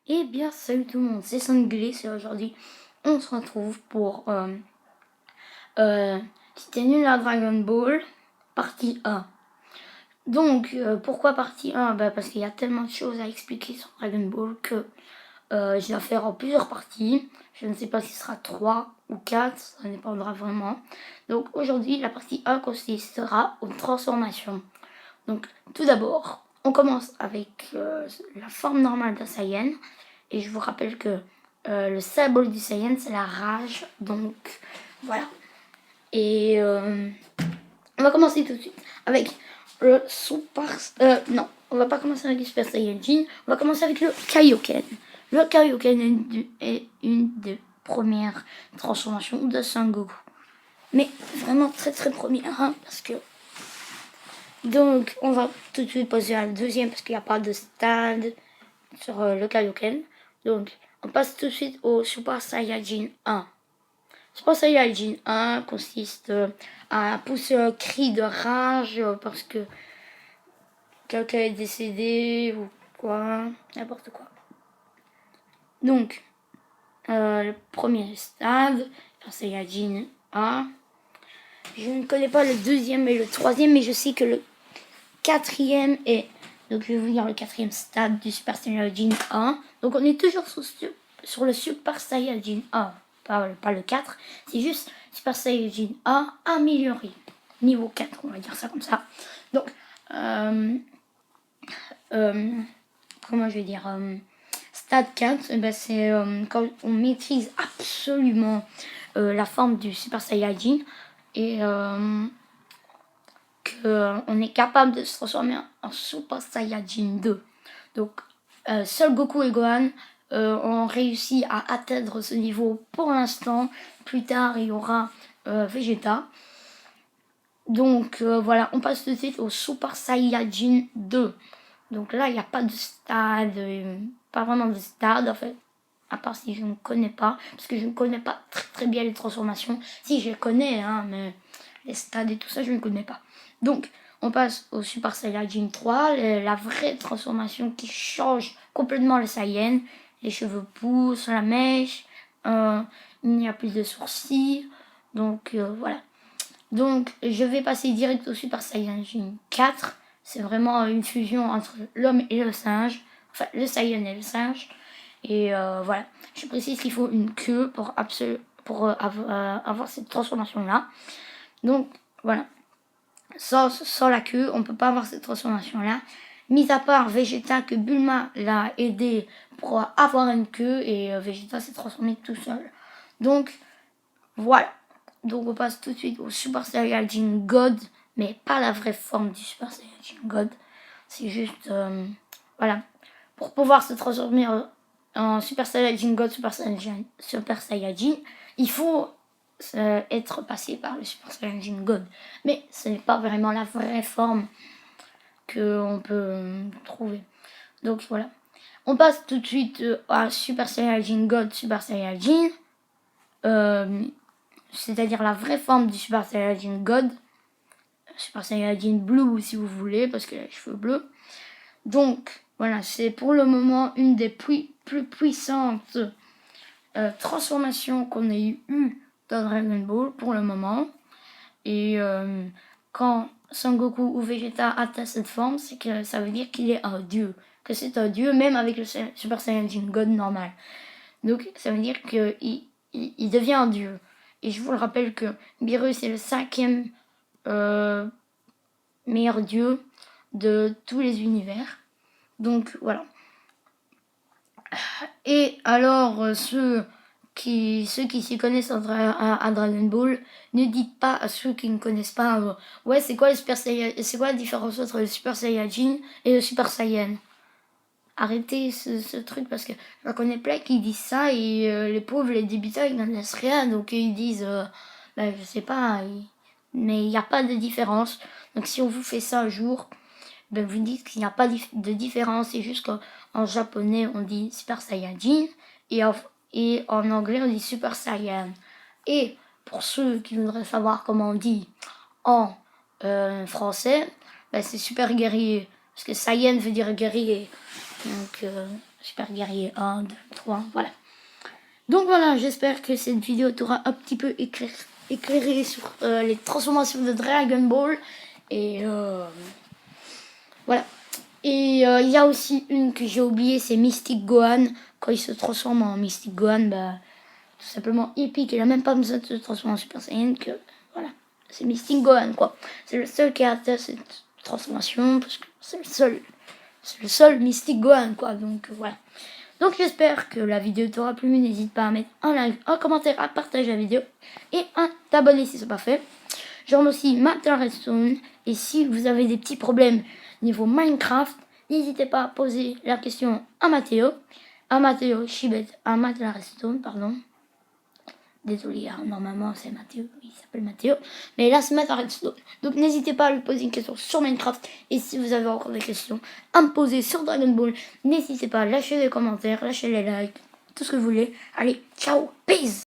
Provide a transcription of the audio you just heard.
Eh bien, salut tout le monde, c'est Sangliss et aujourd'hui, on se retrouve pour C'était nul à Dragon Ball, partie 1. Donc, pourquoi partie 1? Parce qu'il y a tellement de choses à expliquer sur Dragon Ball que je dois faire en plusieurs parties. Je ne sais pas si ce sera 3 ou 4, ça dépendra vraiment. Donc, aujourd'hui, la partie 1 consistera aux transformations. Donc, tout d'abord, on commence avec la forme normale d'un Saiyan. Et je vous rappelle que le symbole du Saiyan, c'est la rage. Donc, voilà. Et on va commencer tout de suite avec le Super... non, on va pas commencer avec le Super Saiyajin. On va commencer avec le Kaioken. Le Kaioken est une des premières transformations de Son Goku. Mais vraiment très très première, hein, parce que... Donc, on va tout de suite passer à la deuxième, parce qu'il n'y a pas de stade sur le Kaioken. Donc, on passe tout de suite au Super Saiyajin 1. Super Saiyajin 1 consiste à pousser un cri de rage parce que quelqu'un est décédé ou quoi, n'importe quoi. Donc, le premier stade, Super Saiyajin 1. Je ne connais pas le deuxième et le troisième, mais je sais que le quatrième est... Donc, je vais vous dire le quatrième stade du Super Saiyajin 1. Donc, on est toujours sur le Super Saiyajin 1. Pas le 4. C'est juste Super Saiyajin 1 amélioré. Niveau 4, on va dire ça comme ça. Donc, comment je vais dire stade 4, c'est quand on maîtrise absolument la forme du Super Saiyajin et qu'on est capable de se transformer en Super Saiyajin 2. Donc, seul Goku et Gohan ont réussi à atteindre ce niveau pour l'instant. Plus tard, il y aura Vegeta. Donc, voilà, on passe tout de suite au Super Saiyajin 2. Donc là, il n'y a pas de stade, pas vraiment de stade en fait. À part si je ne connais pas, parce que je ne connais pas très, très bien les transformations. Si, je les connais, hein, mais les stades et tout ça, je ne connais pas. Donc, on passe au Super Saiyajin 3, la vraie transformation qui change complètement le Saiyan. Les cheveux poussent, la mèche, il n'y a plus de sourcils. Donc, voilà. Donc, je vais passer direct au Super Saiyajin 4. C'est vraiment une fusion entre l'homme et le singe. Enfin, le Saiyan et le singe. Et voilà. Je précise qu'il faut une queue pour avoir cette transformation-là. Donc, voilà. Sans la queue, on ne peut pas avoir cette transformation-là. Mis à part Vegeta, que Bulma l'a aidé pour avoir une queue. Et Vegeta s'est transformé tout seul. Donc, voilà. Donc on passe tout de suite au Super Saiyajin God, mais pas la vraie forme du Super Saiyajin God. C'est juste, voilà, pour pouvoir se transformer en Super Saiyajin God, Super Saiyajin, il faut être passé par le Super Saiyajin God. Mais ce n'est pas vraiment la vraie forme qu'on peut trouver. Donc voilà. On passe tout de suite à Super Saiyajin God, Super Saiyajin. C'est-à-dire la vraie forme du Super Saiyajin God, Super Saiyajin Blue si vous voulez, parce qu'il a les cheveux bleus. Donc, voilà, c'est pour le moment une des plus puissantes transformations qu'on ait eu dans Dragon Ball pour le moment. Et quand Son Goku ou Vegeta atteint cette forme, c'est que ça veut dire qu'il est un dieu. Que c'est un dieu, même avec le Super Saiyajin God normal. Donc, ça veut dire qu'il devient un dieu. Et je vous le rappelle que Beerus est le 5e meilleur dieu de tous les univers. Donc voilà. Et alors ceux qui s'y connaissent à Dragon Ball, ne dites pas à ceux qui ne connaissent pas ouais, c'est quoi la différence entre le Super Saiyajin et le Super Saiyan. Arrêtez ce truc parce que je connais plein qui disent ça et les pauvres, les débutants, ils n'en laissent rien. Donc ils disent, je sais pas, mais il n'y a pas de différence. Donc si on vous fait ça un jour, vous dites qu'il n'y a pas de différence. C'est juste qu'en japonais, on dit Super Saiyajin et en anglais, on dit Super Saiyan. Et pour ceux qui voudraient savoir comment on dit en français, c'est super guerrier. Parce que Saiyan veut dire guerrier. Donc super guerrier 1, 2, 3, voilà. Donc voilà, j'espère que cette vidéo t'aura un petit peu éclairé sur les transformations de Dragon Ball. Et voilà. Et il y a aussi une que j'ai oubliée, c'est Mystic Gohan. Quand il se transforme en Mystic Gohan, bah, tout simplement épique. Il a même pas besoin de se transformer en Super Saiyan. Que voilà, c'est Mystic Gohan quoi. C'est le seul qui a cette transformation parce que c'est le seul Mystic Gohan quoi. Donc voilà. Donc j'espère que la vidéo t'aura plu. N'hésite pas à mettre un like, un commentaire, à partager la vidéo et à t'abonner si ce n'est pas fait. Je remercie Mattel Redstone. Et si vous avez des petits problèmes niveau Minecraft, n'hésitez pas à poser la question à Mathéo Chibet, à Mattel Redstone, pardon. Désolé, hein, normalement c'est Mathéo, il s'appelle Mathéo. Mais là c'est Mattel Redstone. Donc n'hésitez pas à lui poser une question sur Minecraft. Et si vous avez encore des questions à me poser sur Dragon Ball, n'hésitez pas à lâcher des commentaires, lâcher les likes, tout ce que vous voulez. Allez, ciao, peace!